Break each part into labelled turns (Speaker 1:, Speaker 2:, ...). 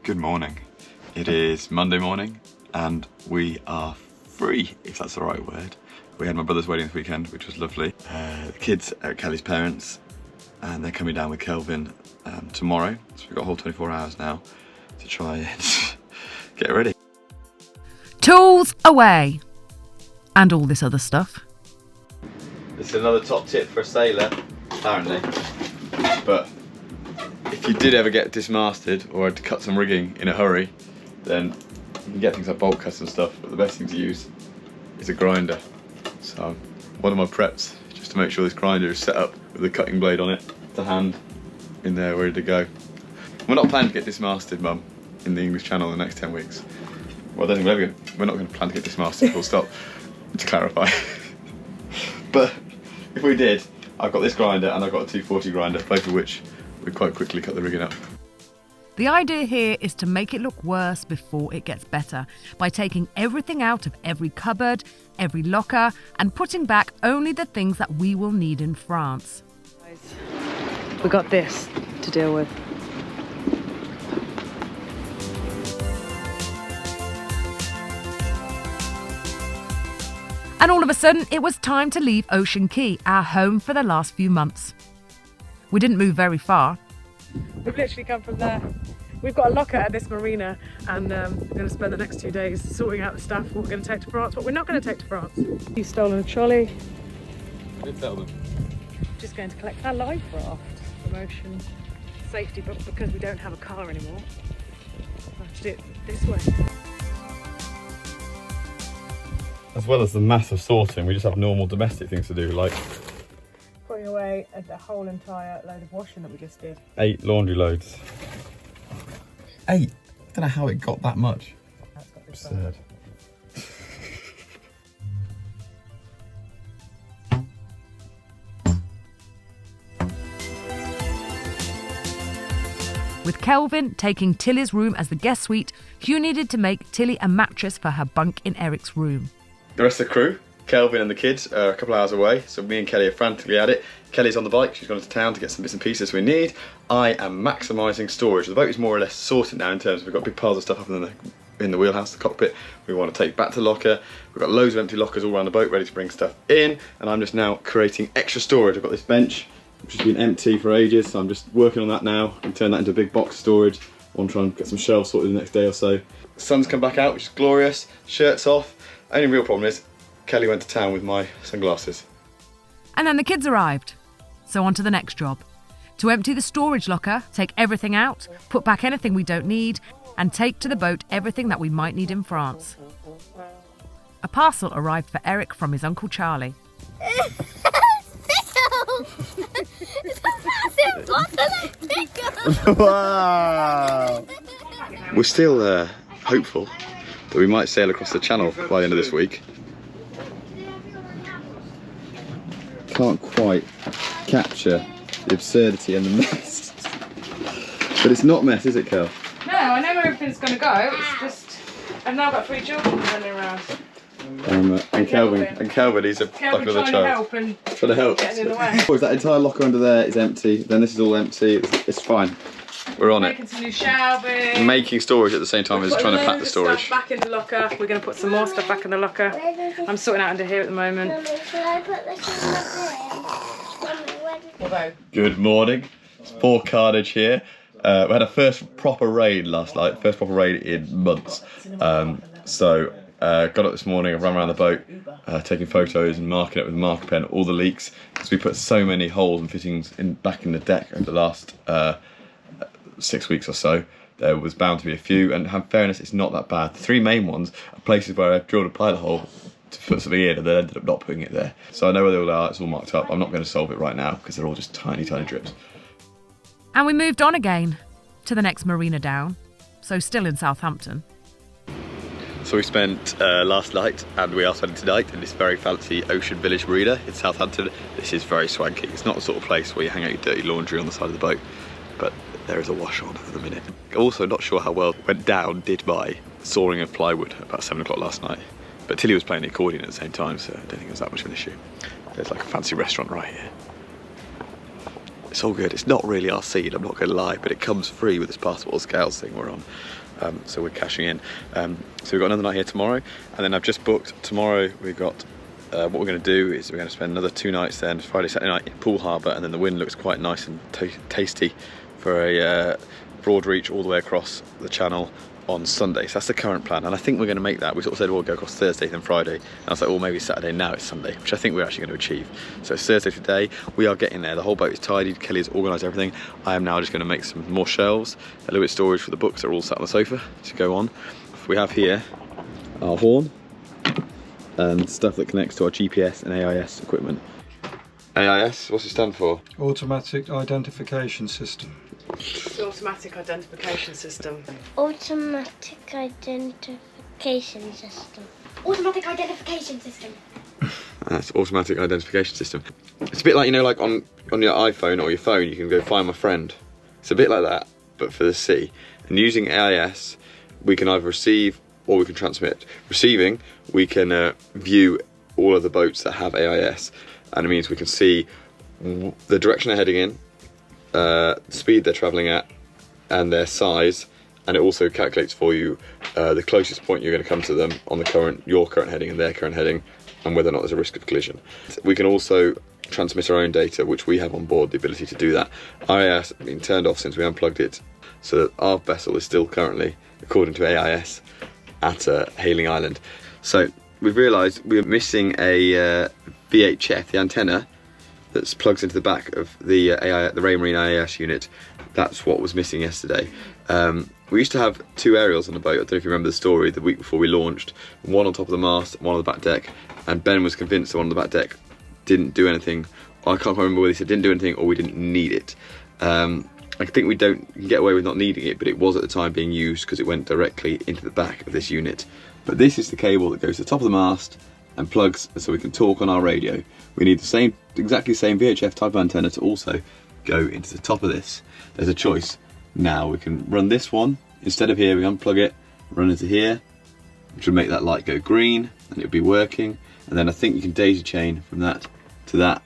Speaker 1: Good morning. It is Monday morning and we are free, if that's the right word. We had my brother's wedding this weekend, which was lovely. The kids are at Kelly's parents and they're coming down with Kelvin tomorrow. So we've got a whole 24 hours now to try and get ready.
Speaker 2: Tools away! And all this other stuff.
Speaker 1: This is another top tip for a sailor, apparently. But if you did ever get dismasted or had to cut some rigging in a hurry, then you can get things like bolt cutters and stuff, but the best thing to use is a grinder. So one of my preps, just to make sure this grinder is set up with a cutting blade on it, to hand in there, ready to go. We're not planning to get dismasted, Mum, in the English Channel in the next 10 weeks. Well, I don't think we're not going to plan to get dismasted, full stop, to clarify. But if we did, I've got this grinder and I've got a 240 grinder, both of which we quite quickly cut the rigging up.
Speaker 2: The idea here is to make it look worse before it gets better by taking everything out of every cupboard, every locker, and putting back only the things that we will need in France.
Speaker 3: We got this to deal with.
Speaker 2: And all of a sudden, it was time to leave Ocean Quay, our home for the last few months. We didn't move very far.
Speaker 3: We've literally come from there. We've got a locker at this marina and we're going to spend the next 2 days sorting out the stuff, what we're going to take to France, what we're not going to take to France. You've stolen a trolley.
Speaker 1: I did tell them.
Speaker 3: Just going to collect our life raft from Ocean Safety, but because we don't have a car anymore, I have to do it this way.
Speaker 1: As well as the massive sorting, we just have normal domestic things to do, like
Speaker 3: Putting away a whole entire load of washing that we just did.
Speaker 1: 8 laundry loads. 8? I don't know how it got that much.
Speaker 3: That's got this
Speaker 1: Absurd.
Speaker 2: With Kelvin taking Tilly's room as the guest suite, Hugh needed to make Tilly a mattress for her bunk in Eric's room.
Speaker 1: The rest of the crew, Kelvin and the kids, are a couple of hours away, so me and Kelly are frantically at it. Kelly's on the bike, she's gone to town to get some bits and pieces we need. I am maximising storage. The boat is more or less sorted now in terms of we've got big piles of stuff up in the wheelhouse, the cockpit, we want to take back to the locker. We've got loads of empty lockers all around the boat ready to bring stuff in, and I'm just now creating extra storage. I've got this bench, which has been empty for ages, so I'm just working on that now and turn that into a big box storage. I want to try and get some shelves sorted the next day or so. The sun's come back out, which is glorious, shirt's off. Only real problem is Kelly went to town with my sunglasses.
Speaker 2: And then the kids arrived. So on to the next job. To empty the storage locker, take everything out, put back anything we don't need, and take to the boat everything that we might need in France. A parcel arrived for Eric from his Uncle Charlie.
Speaker 4: It's a massive bottle of pickles!
Speaker 1: Wow! We're still hopeful that we might sail across the channel by the end of this week. Can't quite capture the absurdity and the mess. But it's not mess, is it, Kel?
Speaker 3: No, I know where everything's going to go. It's just, I've now got 3 children running around.
Speaker 1: And Kelvin, he's like another
Speaker 3: Trying to
Speaker 1: child.
Speaker 3: help and
Speaker 1: Trying to help.
Speaker 3: getting in the way.
Speaker 1: Oh, is that entire locker under there is empty? Then this is all empty. It's fine. We're on it.
Speaker 3: Making some new shelving.
Speaker 1: Making storage at the same time as
Speaker 3: Put
Speaker 1: trying to
Speaker 3: a
Speaker 1: pack
Speaker 3: load
Speaker 1: the
Speaker 3: of
Speaker 1: storage.
Speaker 3: stuff back in the locker. We're going to put some more stuff back in the locker. I'm sorting out under here at the moment.
Speaker 4: Mummy, should I put this in the bin? Mummy, where did
Speaker 3: Although,
Speaker 1: Good morning. It's poor Carnage here. We had a first proper raid last night. First proper raid in months. Got up this morning, I've run around the boat, taking photos and marking it with a marker pen, all the leaks, because we put so many holes and fittings back in the deck over the last 6 weeks or so. There was bound to be a few, and in fairness, it's not that bad. The 3 main ones are places where I've drilled a pilot hole to put something in, and then ended up not putting it there. So I know where they all are, it's all marked up. I'm not going to solve it right now, because they're all just tiny, tiny drips.
Speaker 2: And we moved on again to the next marina down, so still in Southampton.
Speaker 1: So we spent last night, and we are spending tonight, in this very fancy Ocean Village marina in Southampton. This is very swanky. It's not the sort of place where you hang out your dirty laundry on the side of the boat, but there is a wash on at the minute. Also not sure how well went down did my sawing of plywood about 7 o'clock last night. But Tilly was playing the accordion at the same time, so I don't think it was that much of an issue. There's like a fancy restaurant right here. It's all good. It's not really our seed, I'm not going to lie, but it comes free with this passport scales thing we're on. So we're cashing in. So we've got another night here tomorrow, and then I've just booked tomorrow. We've got what we're going to do is we're going to spend another 2 nights then, Friday, Saturday night in Poole Harbour, and then the wind looks quite nice and tasty for a broad reach all the way across the channel on Sunday. So that's the current plan, and I think we're going to make that. We sort of said we'll go across Thursday then Friday, and I was like, well, maybe Saturday, now it's Sunday, which I think we're actually going to achieve. So it's Thursday today, we are getting there. The whole boat is tidied, Kelly has organised everything. I am now just going to make some more shelves, a little bit of storage for the books that are all sat on the sofa to go on. We have here our horn and stuff that connects to our GPS and AIS equipment. AIS, what's it stand for?
Speaker 5: Automatic Identification System.
Speaker 3: The automatic identification system.
Speaker 4: Automatic identification system. Automatic identification system.
Speaker 1: That's automatic identification system. It's a bit like, you know, like on your iPhone or your phone, you can go find my friend. It's a bit like that, but for the sea. And using AIS, we can either receive or we can transmit. Receiving, we can view all of the boats that have AIS, and it means we can see the direction they're heading in, the speed they're travelling at, and their size, and it also calculates for you the closest point you're going to come to them on your current heading and their current heading, and whether or not there's a risk of collision. We can also transmit our own data, which we have on board the ability to do that. AIS has been turned off since we unplugged it, so that our vessel is still currently, according to AIS, at Hailing Island. So we've realised we're missing a VHF, the antenna that plugs into the back of the Ray Marine AIS unit. That's what was missing yesterday. We used to have 2 aerials on the boat. I don't know if you remember the story, the week before we launched. One on top of the mast, one on the back deck, and Ben was convinced the one on the back deck didn't do anything. I can't quite remember whether he said didn't do anything or we didn't need it. I think we can get away with not needing it, but it was at the time being used because it went directly into the back of this unit. But this is the cable that goes to the top of the mast and plugs so we can talk on our radio. We need the exactly same VHF type of antenna to also go into the top of this. There's a choice. Now we can run this one, instead of here we unplug it, run into here, which would make that light go green, and it would be working. And then I think you can daisy chain from that to that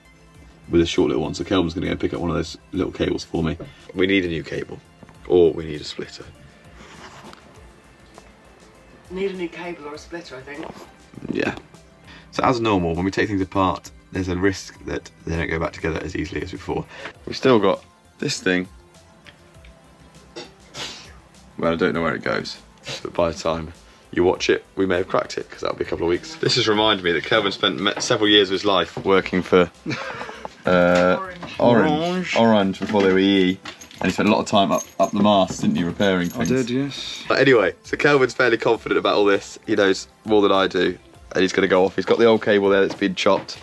Speaker 1: with a short little one. So Kelvin's going to go pick up one of those little cables for me. We need a new cable, or we need a splitter.
Speaker 3: Need a new cable or a splitter, I think.
Speaker 1: Yeah. So as normal, when we take things apart, there's a risk that they don't go back together as easily as before. We've still got this thing. Well, I don't know where it goes, but by the time you watch it, we may have cracked it, because that'll be a couple of weeks. This has reminded me that Kelvin spent several years of his life working for Orange before they were EE, and he spent a lot of time up the mast, didn't you, repairing things?
Speaker 5: I did, yes.
Speaker 1: But anyway, so Kelvin's fairly confident about all this. He knows more than I do, and he's going to go off. He's got the old cable there that's been chopped,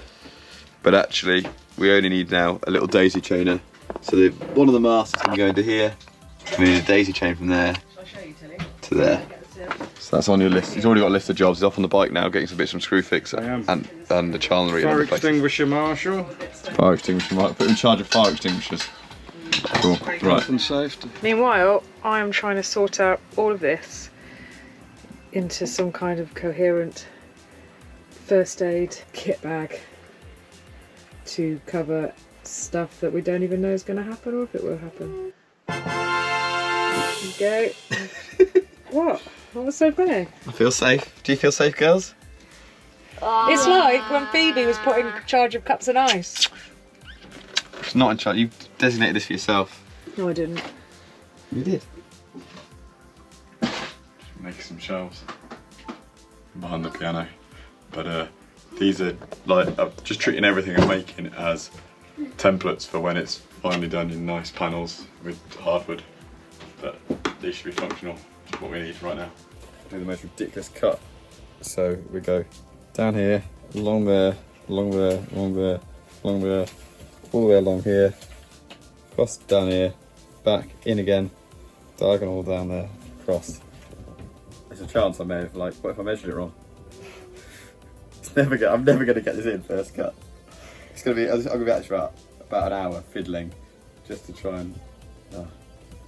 Speaker 1: but actually we only need now a little daisy chainer. So one of the masts is going to go into here. We need a daisy chain from there to there. So that's on your list. He's already got a list of jobs. He's off on the bike now, getting some bits from Screwfix and the chandlery.
Speaker 5: Fire extinguisher marshal.
Speaker 1: Fire extinguisher, right? Put him in charge of fire extinguishers. Cool. Right.
Speaker 5: Health and safety.
Speaker 3: Meanwhile, I am trying to sort out all of this into some kind of coherent first aid kit bag to cover stuff that we don't even know is going to happen or if it will happen. There you go. What? What was so funny?
Speaker 1: I feel safe. Do you feel safe, girls?
Speaker 3: It's like when Phoebe was put in charge of cups and ice.
Speaker 1: It's not in charge. You designated this for yourself.
Speaker 3: No, I didn't.
Speaker 1: You did. Make some shelves behind the piano, but these are like I'm just treating everything I'm making as templates for when it's finally done in nice panels with hardwood. But these should be functional. That's what we need right now. Do the most ridiculous cut. So we go down here, along there, along there, along there, along there, all the way along here, across down here, back in again, diagonal down there, across. There's a chance I may have, like, what if I measured it wrong? I'm never going to get this in first cut. It's going to be, I'm going to be actually about an hour fiddling just to try and...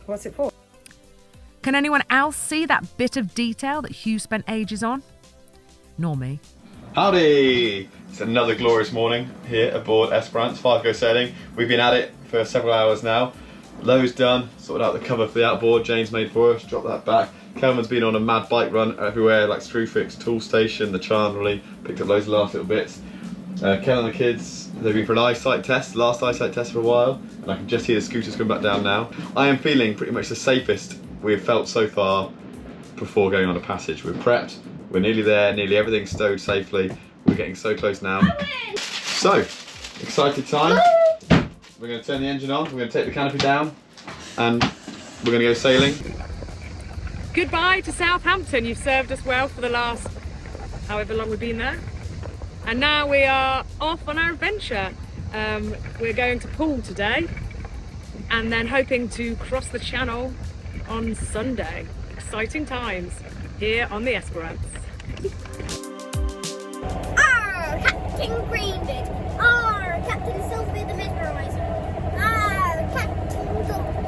Speaker 3: What's it for?
Speaker 2: Can anyone else see that bit of detail that Hugh spent ages on? Nor me.
Speaker 1: Howdy! It's another glorious morning here aboard Esperance, 5 Go Sailing. We've been at it for several hours now. Low's done, sorted out the cover for the outboard Jane's made for us, dropped that back. Kelvin's been on a mad bike run everywhere, like Screwfix, Tool Station, the Chandlerley, picked up loads of last little bits. Kel and the kids, they've been for an eyesight test, last eyesight test for a while, and I can just hear the scooters coming back down now. I am feeling pretty much the safest we've felt so far before going on a passage. We're prepped, we're nearly there, nearly everything's stowed safely. We're getting so close now. So, excited time. We're going to turn the engine on, we're going to take the canopy down, and we're going to go sailing.
Speaker 2: Goodbye to Southampton. You've served us well for the last however long we've been there. And now we are off on our adventure. We're going to Poole today and then hoping to cross the channel on Sunday. Exciting times here on the Esperance.
Speaker 4: Captain Greenwood! Captain Sylvia the Mesmerizer! Captain Doctor!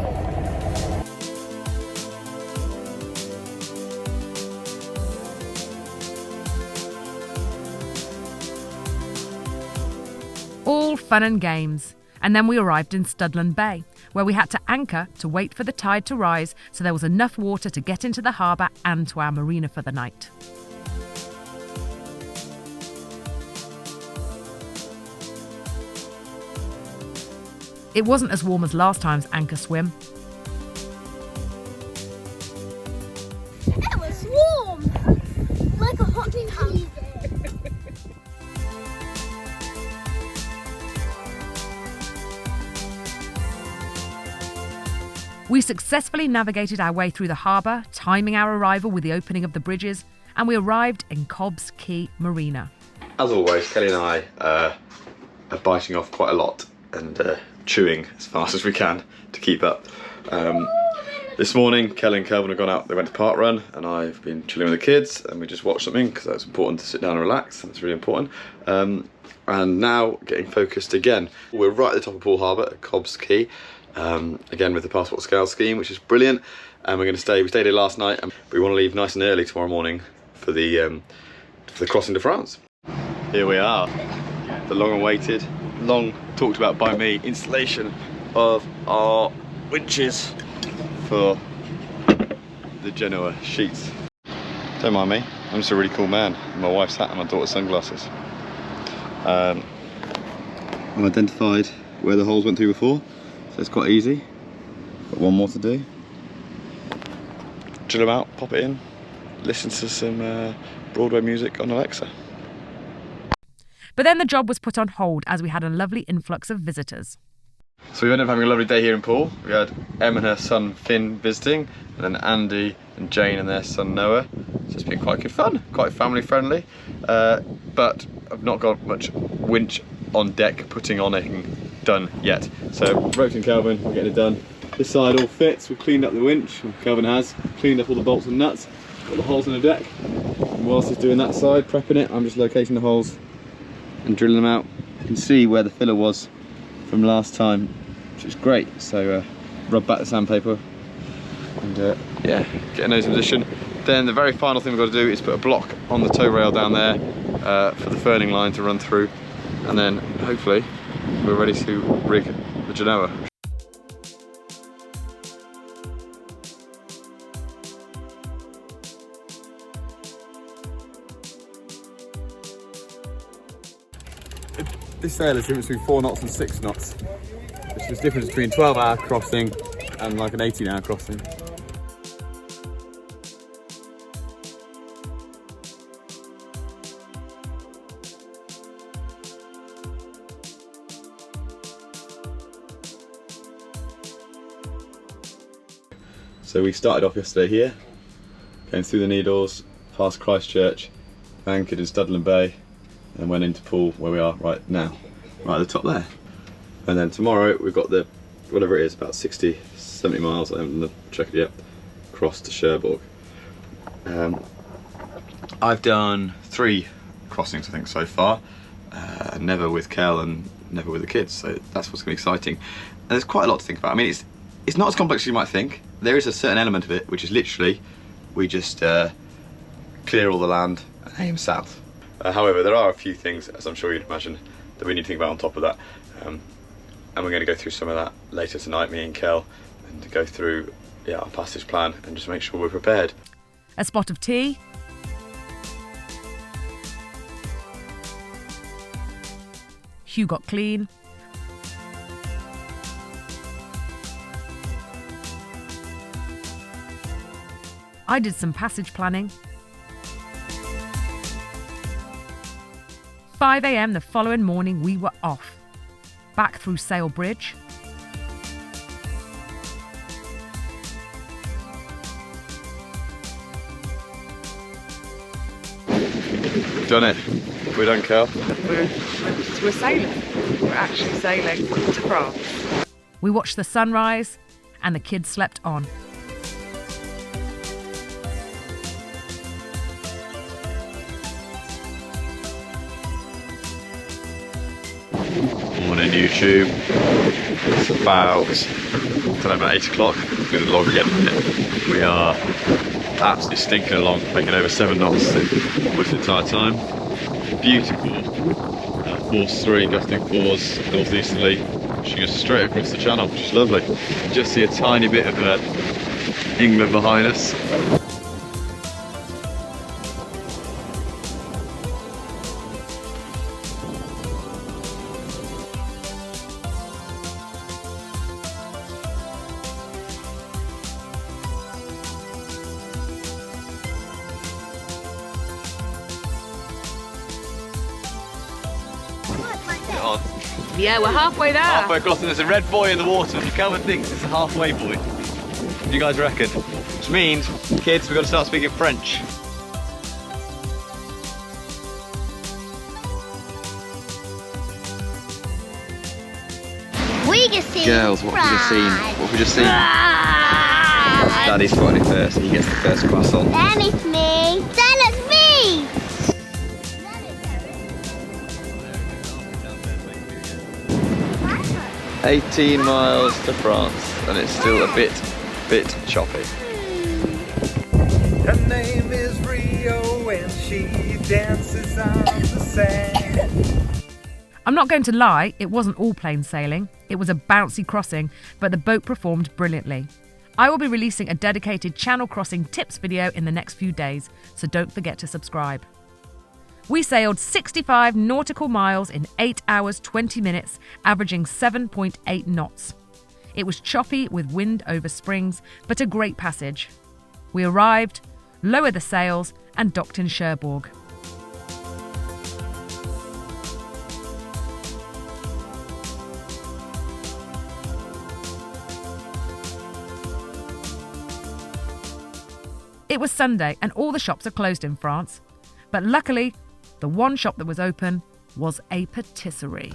Speaker 2: All fun and games. And then we arrived in Studland Bay, where we had to anchor to wait for the tide to rise so there was enough water to get into the harbour and to our marina for the night. It wasn't as warm as last time's anchor swim.
Speaker 4: It was warm! Like a hot tub.
Speaker 2: We successfully navigated our way through the harbour, timing our arrival with the opening of the bridges, and we arrived in Cobb's Quay Marina.
Speaker 1: As always, Kelly and I are biting off quite a lot and chewing as fast as we can to keep up. This morning, Kelly and Kelvin have gone out, they went to park run, and I've been chilling with the kids, and we just watched something because that's important to sit down and relax, that's really important. And now getting focused again. We're right at the top of Poole Harbour at Cobb's Quay. Again with the passport scale scheme, which is brilliant, and we're going to stay. We stayed here last night, but we want to leave nice and early tomorrow morning for the crossing to France. Here we are, the long-awaited, long talked about by me installation of our winches for the Genoa sheets. Don't mind me, I'm just a really cool man. My wife's hat and my daughter's sunglasses. I've identified where the holes went through before. So it's quite easy. Got one more to do. Drill them out, pop it in, listen to some Broadway music on Alexa.
Speaker 2: But then the job was put on hold as we had a lovely influx of visitors.
Speaker 1: So we ended up having a lovely day here in Poole. We had Em and her son Finn visiting, and then Andy and Jane and their son Noah. So it's been quite good fun, quite family friendly. But I've not got much winch on deck putting on anything done yet. So Roach and Kelvin, we're getting it done. This side all fits, we've cleaned up the winch, Kelvin has, cleaned up all the bolts and nuts, got the holes in the deck. And whilst he's doing that side, prepping it, I'm just locating the holes and drilling them out. You can see where the filler was from last time, which is great. So rub back the sandpaper and yeah, getting those in position. Then the very final thing we've got to do is put a block on the tow rail down there for the furling line to run through, and then hopefully we're ready to rig the Genoa. This sail is difference between 4 knots and 6 knots, which is the difference between 12-hour crossing and like an 18-hour crossing. So we started off yesterday here, came through the Needles, past Christchurch, anchored in Studland Bay, and went into Poole where we are right now, right at the top there. And then tomorrow we've got the, whatever it is, about 60, 70 miles, I haven't checked it yet, across to Cherbourg. I've done 3 crossings I think so far, never with Kel and never with the kids, so that's what's going to be exciting. And there's quite a lot to think about. I mean, it's not as complex as you might think. There is a certain element of it which is literally, we just clear all the land and aim south. However, there are a few things, as I'm sure you'd imagine, that we need to think about on top of that. and we're going to go through some of that later tonight, me and Kel, and to go through our passage plan and just make sure we're prepared.
Speaker 2: A spot of tea. Hugh got clean. I did some passage planning. 5 a.m. the following morning we were off. Back through Sail Bridge.
Speaker 1: Done it. We're done, Kel.
Speaker 3: We're sailing. We're actually sailing to France.
Speaker 2: We watched the sunrise and the kids slept on.
Speaker 1: Morning, YouTube. It's about 8 o'clock. It's going to log again. We are absolutely stinking along, making over 7 knots for the entire time. Beautiful. Force 3, gusting 4s, northeasterly, pushing us straight across the channel, which is lovely. Just see a tiny bit of England behind us.
Speaker 3: Yeah, we're halfway there.
Speaker 1: Halfway across, and there's a red buoy in the water. Calvin thinks it's a halfway buoy. What do you guys reckon? Which means, kids, we've got to start speaking French.
Speaker 4: We just seen
Speaker 1: Girls, what have we just seen? What have we just seen? Daddy's spotted it first. He gets the first croissant.
Speaker 4: Then it's me. Then it's me.
Speaker 1: 18 miles to France, and it's still a bit choppy.
Speaker 6: Her name is Rio and she dances on the sand.
Speaker 2: I'm not going to lie, it wasn't all plain sailing. It was a bouncy crossing, but the boat performed brilliantly. I will be releasing a dedicated channel crossing tips video in the next few days, so don't forget to subscribe. We sailed 65 nautical miles in 8 hours 20 minutes, averaging 7.8 knots. It was choppy with wind over springs, but a great passage. We arrived, lowered the sails, and docked in Cherbourg. It was Sunday and all the shops are closed in France, but luckily, the one shop that was open was a patisserie.